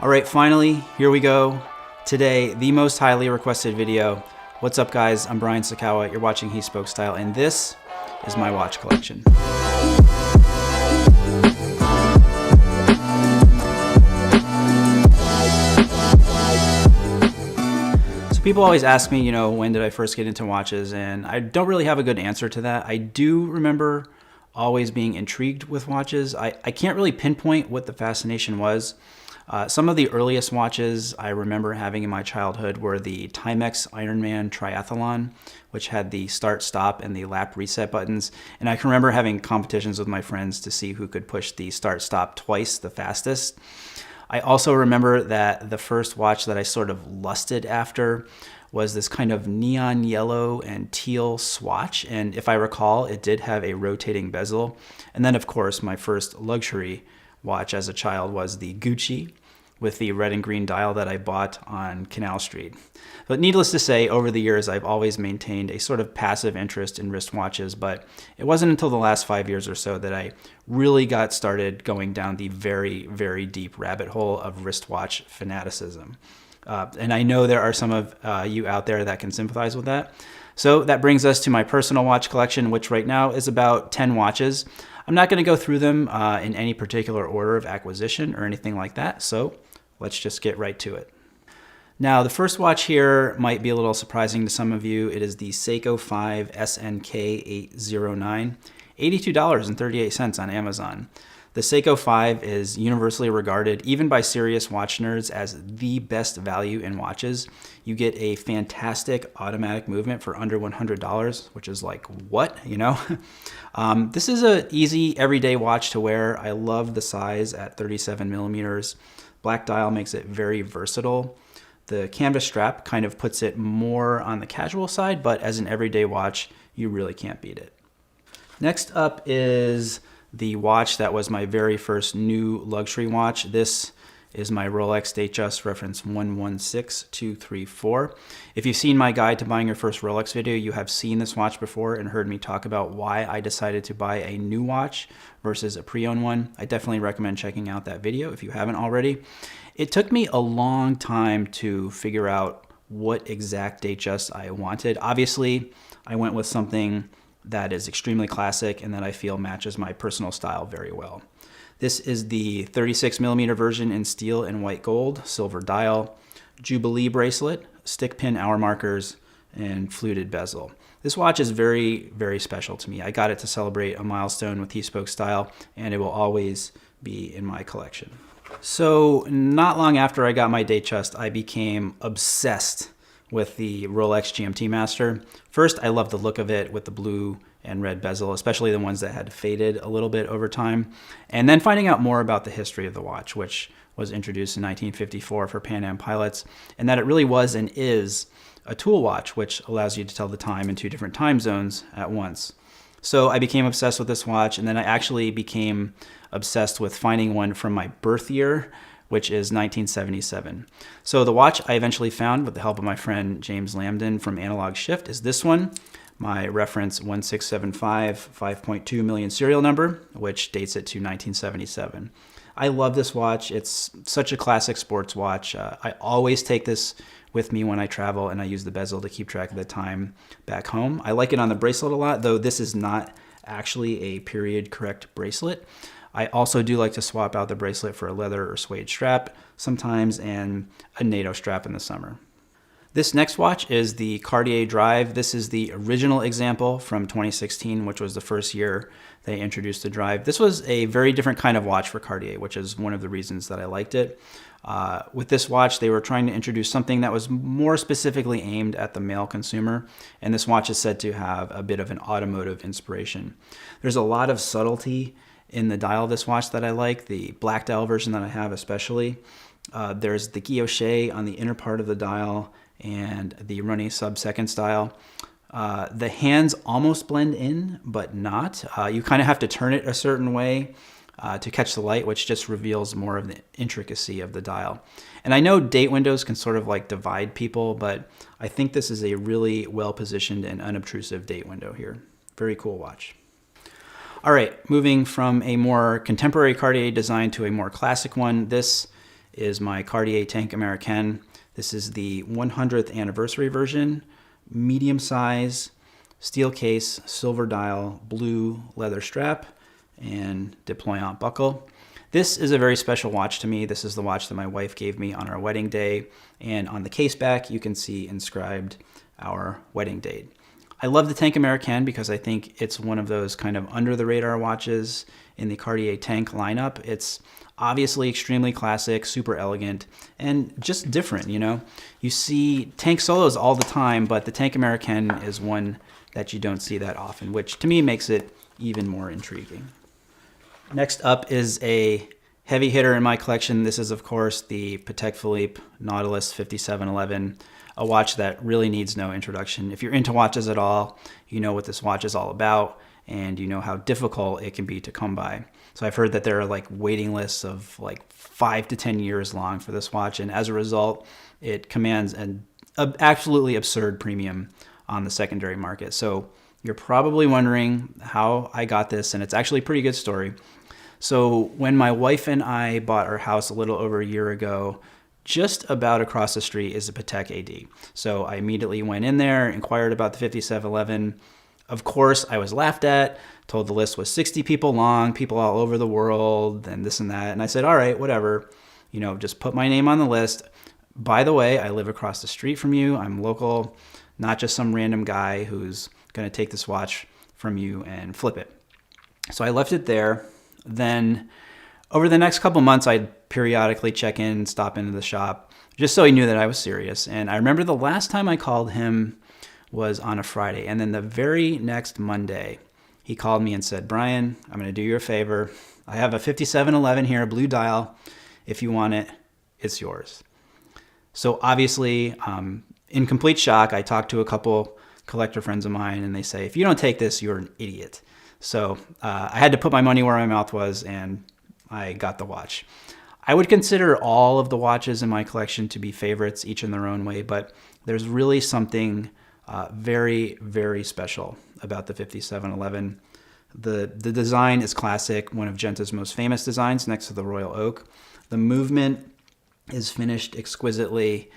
All right, finally, here we go. Today, the most highly requested video. What's up, guys? I'm Brian Sakawa. You're watching He Spoke Style, and this is my watch collection. So people always ask me, when did I first get into watches? And I don't really have a good answer to that. I do remember always being intrigued with watches. I can't really pinpoint what the fascination was. Some of the earliest watches I remember having in my childhood were the Timex Ironman Triathlon, which had the start-stop and the lap reset buttons. And I can remember having competitions with my friends to see who could push the start-stop twice the fastest. I also remember that the first watch that I sort of lusted after was this kind of neon yellow and teal Swatch. And if I recall, it did have a rotating bezel. And then, of course, my first luxury watch as a child was the Gucci with the red and green dial that I bought on Canal Street. But needless to say, over the years, I've always maintained a sort of passive interest in wristwatches, but it wasn't until the last 5 years or so that I really got started going down the very, very deep rabbit hole of wristwatch fanaticism. And I know there are some of you out there that can sympathize with that. So that brings us to my personal watch collection, which right now is about 10 watches. I'm not going to go through them in any particular order of acquisition or anything like that, so let's just get right to it. Now, the first watch here might be a little surprising to some of you. It is the Seiko 5 SNK 809, $82.38 on Amazon. The Seiko 5 is universally regarded, even by serious watch nerds, as the best value in watches. You get a fantastic automatic movement for under $100, which is like, what, This is an easy everyday watch to wear. I love the size at 37 millimeters. Black dial makes it very versatile. The canvas strap kind of puts it more on the casual side, but as an everyday watch, you really can't beat it. Next up is the watch that was my very first new luxury watch. This is my Rolex Datejust reference 116234. If you've seen my guide to buying your first Rolex video, you have seen this watch before and heard me talk about why I decided to buy a new watch versus a pre-owned one. I definitely recommend checking out that video if you haven't already. It took me a long time to figure out what exact Datejust I wanted. Obviously, I went with something that is extremely classic and that I feel matches my personal style very well. This is the 36 millimeter version in steel and white gold, silver dial, Jubilee bracelet, stick pin hour markers, and fluted bezel. This watch is very, very special to me. I got it to celebrate a milestone with He Spoke Style, and it will always be in my collection. So not long after I got my Datejust, I became obsessed with the Rolex GMT Master. First, I loved the look of it with the blue and red bezel, especially the ones that had faded a little bit over time. And then finding out more about the history of the watch, which was introduced in 1954 for Pan Am pilots, and that it really was and is a tool watch, which allows you to tell the time in 2 different time zones at once. So I became obsessed with this watch, and then I actually became obsessed with finding one from my birth year, which is 1977. So the watch I eventually found with the help of my friend James Lambden from Analog Shift is this one, my reference 1675 5.2 million serial number, which dates it to 1977. I love this watch. It's such a classic sports watch. I always take this with me when I travel, and I use the bezel to keep track of the time back home. I like it on the bracelet a lot, though this is not actually a period correct bracelet. I also do like to swap out the bracelet for a leather or suede strap sometimes, and a NATO strap in the summer. This next watch is the Cartier Drive. This is the original example from 2016, which was the first year they introduced the Drive. This was a very different kind of watch for Cartier, which is one of the reasons that I liked it. With this watch, they were trying to introduce something that was more specifically aimed at the male consumer, and this watch is said to have a bit of an automotive inspiration. There's a lot of subtlety in the dial of this watch that I like, the black dial version that I have especially. There's the guilloche on the inner part of the dial and the runny sub-second style. The hands almost blend in, but not. You kind of have to turn it a certain way to catch the light, which just reveals more of the intricacy of the dial. And I know date windows can sort of like divide people, but I think this is a really well-positioned and unobtrusive date window here. Very cool watch. All right, moving from a more contemporary Cartier design to a more classic one. This is my Cartier Tank Américaine. This is the 100th anniversary version, medium size, steel case, silver dial, blue leather strap, and deployant buckle. This is a very special watch to me. This is the watch that my wife gave me on our wedding day, and on the case back you can see inscribed our wedding date. I love the Tank Américaine because I think it's one of those kind of under the radar watches in the Cartier Tank lineup. It's obviously extremely classic, super elegant, and just different, you know? You see Tank solos all the time, but the Tank Américaine is one that you don't see that often, which to me makes it even more intriguing. Next up is a heavy hitter in my collection. This is, of course, the Patek Philippe Nautilus 5711, a watch that really needs no introduction. If you're into watches at all, you know what this watch is all about, and you know how difficult it can be to come by. So I've heard that there are like waiting lists of like 5 to 10 years long for this watch, and as a result, it commands an absolutely absurd premium on the secondary market. So you're probably wondering how I got this, and it's actually a pretty good story. So when my wife and I bought our house a little over a year ago, just about across the street is a Patek AD. So I immediately went in there, inquired about the 5711. Of course, I was laughed at, told the list was 60 people long, people all over the world, and this and that. And I said, all right, whatever, you know, just put my name on the list. By the way, I live across the street from you. I'm local, not just some random guy who's going to take this watch from you and flip it. So I left it there. Then over the next couple months, I'd periodically check in, stop into the shop, just so he knew that I was serious. And I remember the last time I called him was on a Friday. And then the very next Monday, he called me and said, Brian, I'm going to do you a favor. I have a 5711 here, a blue dial. If you want it, it's yours. So obviously, in complete shock, I talked to a couple collector friends of mine, and they say, if you don't take this, you're an idiot. So I had to put my money where my mouth was, and I got the watch. I would consider all of the watches in my collection to be favorites, each in their own way, but there's really something very, very special about the 5711. The design is classic, one of Genta's most famous designs next to the Royal Oak. The movement is finished exquisitely.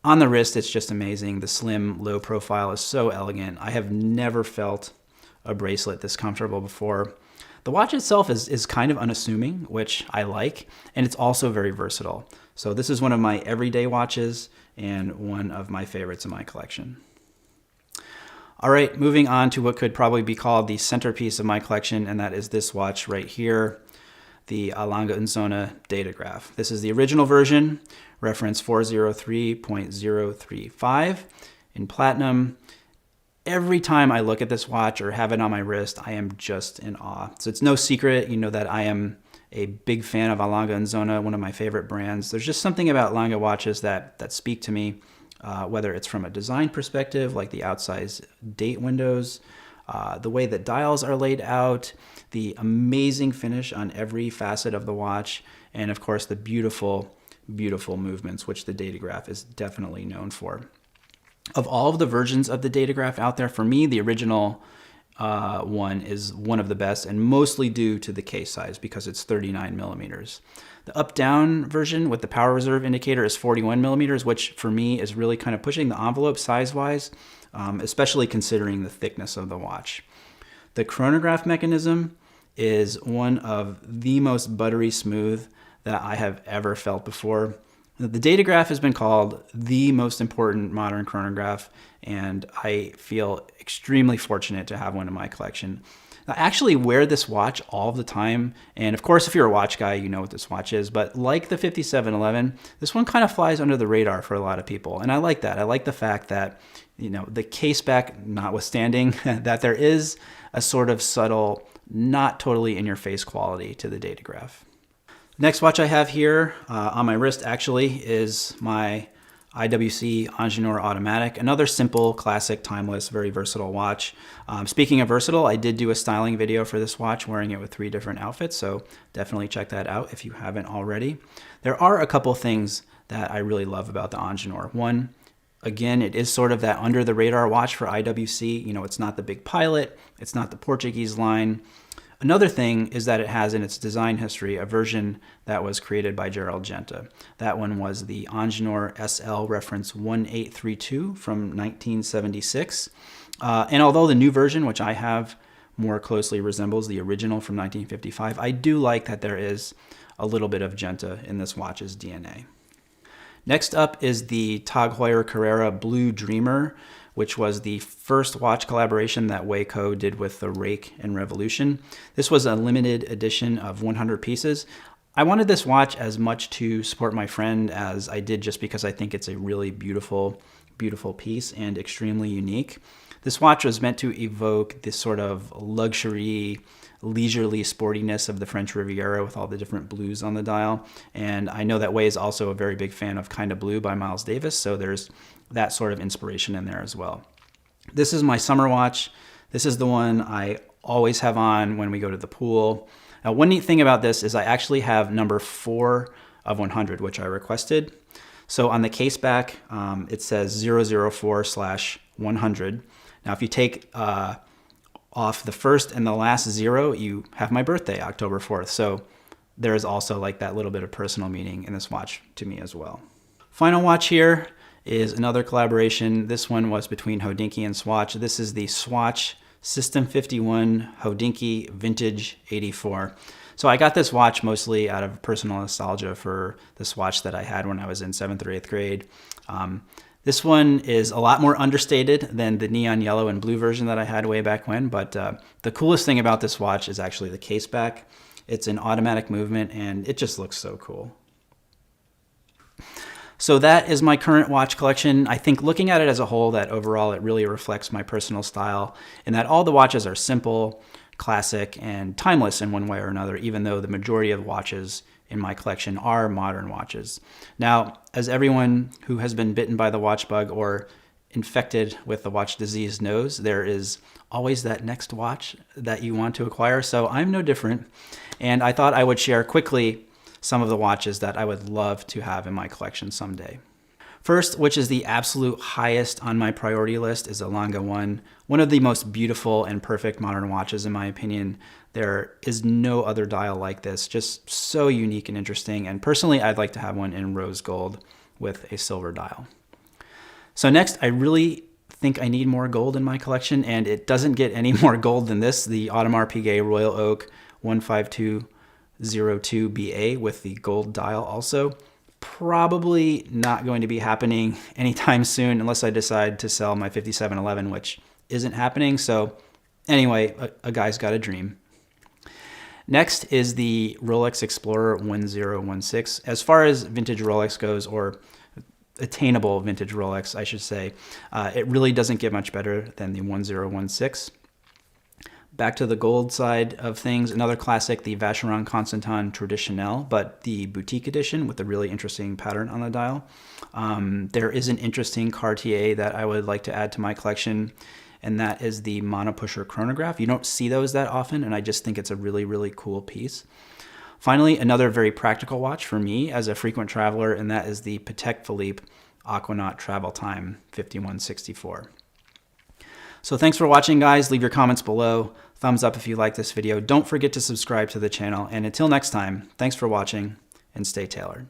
On the wrist, it's just amazing. The slim, low profile is so elegant. I have never felt a bracelet this comfortable before. The watch itself is kind of unassuming, which I like, and it's also very versatile. So this is one of my everyday watches and one of my favorites in my collection. All right, moving on to what could probably be called the centerpiece of my collection, and that is this watch right here, the Lange Söhne Datograph. This is the original version, reference 403.035 in platinum. Every time I look at this watch or have it on my wrist, I am just in awe. So it's no secret, you know, that I am a big fan of Lange Söhne, one of my favorite brands. There's just something about Lange watches that speak to me, whether it's from a design perspective, like the outsized date windows, the way that dials are laid out, the amazing finish on every facet of the watch, and of course the beautiful, beautiful movements, which the Datograph is definitely known for. Of all of the versions of the Datograph out there, for me, the original one is one of the best, and mostly due to the case size because it's 39 millimeters. The up-down version with the power reserve indicator is 41 millimeters, which for me is really kind of pushing the envelope size-wise, especially considering the thickness of the watch. The chronograph mechanism is one of the most buttery smooth that I have ever felt before. The Datograph has been called the most important modern chronograph, and I feel extremely fortunate to have one in my collection. I actually wear this watch all the time, and of course if you're a watch guy, you know what this watch is, but like the 5711, this one kind of flies under the radar for a lot of people, and I like that. I like the fact that, you know, the case back notwithstanding, that there is a sort of subtle, not totally in-your-face quality to the Datograph. Next watch I have here on my wrist actually is my IWC Ingenieur Automatic, another simple, classic, timeless, very versatile watch. Speaking of versatile, I did do a styling video for this watch wearing it with 3 different outfits, so definitely check that out if you haven't already. There are a couple things that I really love about the Ingenieur. One, again, it is sort of that under the radar watch for IWC. You know, it's not the big pilot, it's not the Portuguese line. Another thing is that it has in its design history a version that was created by Gerald Genta. That one was the Ingenieur SL reference 1832 from 1976. And although the new version, which I have, more closely resembles the original from 1955, I do like that there is a little bit of Genta in this watch's DNA. Next up is the TAG Heuer Carrera Blue Dreamer, which was the first watch collaboration that Seiko did with the Rake and Revolution. This was a limited edition of 100 pieces. I wanted this watch as much to support my friend as I did just because I think it's a really beautiful, beautiful piece and extremely unique. This watch was meant to evoke this sort of luxury, leisurely sportiness of the French Riviera with all the different blues on the dial. And I know that Wei is also a very big fan of Kinda Blue by Miles Davis, so there's that sort of inspiration in there as well. This is my summer watch. This is the one I always have on when we go to the pool. Now, one neat thing about this is I actually have number 4 of 100, which I requested. So on the case back, it says 004/100. Now, if you take off the first and the last 0, you have my birthday, October 4th. So there is also like that little bit of personal meaning in this watch to me as well. Final watch here is another collaboration. This one was between HODINKEE and Swatch. This is the Swatch System 51 HODINKEE Vintage 84. So I got this watch mostly out of personal nostalgia for the Swatch that I had when I was in 7th or 8th grade. This one is a lot more understated than the neon yellow and blue version that I had way back when, but the coolest thing about this watch is actually the case back. It's an automatic movement and it just looks so cool. So that is my current watch collection. I think looking at it as a whole, that overall it really reflects my personal style in that all the watches are simple, classic, and timeless in one way or another, even though the majority of watches in my collection are modern watches. Now, as everyone who has been bitten by the watch bug or infected with the watch disease knows, there is always that next watch that you want to acquire. So I'm no different. And I thought I would share quickly some of the watches that I would love to have in my collection someday. First, which is the absolute highest on my priority list, is a Lange 1, one of the most beautiful and perfect modern watches in my opinion. There is no other dial like this, just so unique and interesting. And personally, I'd like to have one in rose gold with a silver dial. So next, I really think I need more gold in my collection, and it doesnn't get any more gold than this, the Audemars Piguet Royal Oak 15202BA with the gold dial also. Probably not going to be happening anytime soon unless I decide to sell my 5711, which isn't happening. So anyway, a guy's got a dream. Next is the Rolex Explorer 1016. As far as vintage Rolex goes, or attainable vintage Rolex, I should say, it really doesn't get much better than the 1016. Back to the gold side of things, another classic, the Vacheron Constantin Traditionnel, but the boutique edition with a really interesting pattern on the dial. There is an interesting Cartier that I would like to add to my collection, and that is the monopusher chronograph. You don't see those that often, and I just think it's a really, really cool piece. Finally, another very practical watch for me as a frequent traveler, and that is the Patek Philippe Aquanaut Travel Time 5164. So thanks for watching, guys. Leave your comments below. Thumbs up if you like this video. Don't forget to subscribe to the channel. And until next time, thanks for watching and stay tailored.